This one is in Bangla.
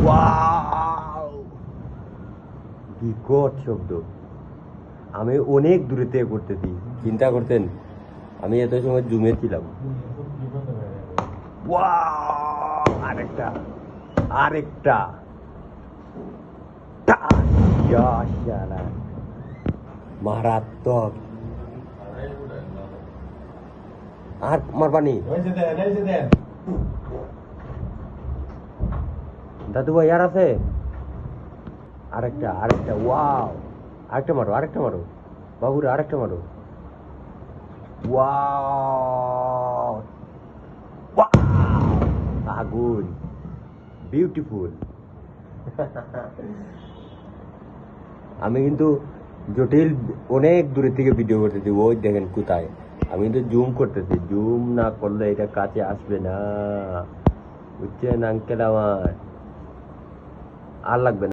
ওয়াও, বিকট শব্দ। আমি অনেক দূরে থেকে করতেছি, চিন্তা করতেন আমি এত সময় জুমে ছিলাম। ওয়াও, আরেকটা আরেকটা মারাত্মক। আর মারবানি দাদু ভাই আর আছে আরেকটা আরেকটা। ওয়াও, আরেকটা মারো আরেকটা মারো বাবুরা, আরেকটা মারো। ওয়াও, আগুন, বিউটিফুল। আমি কিন্তু জটিল অনেক দূরে থেকে ভিডিও করতেছি, ওই দেখেন কোথায়। আমি কিন্তু জুম করতেছি, জুম না করলে এটা কাছে আসবে না, বুঝছেন আঙ্কেল আমার? আর লাগবে না।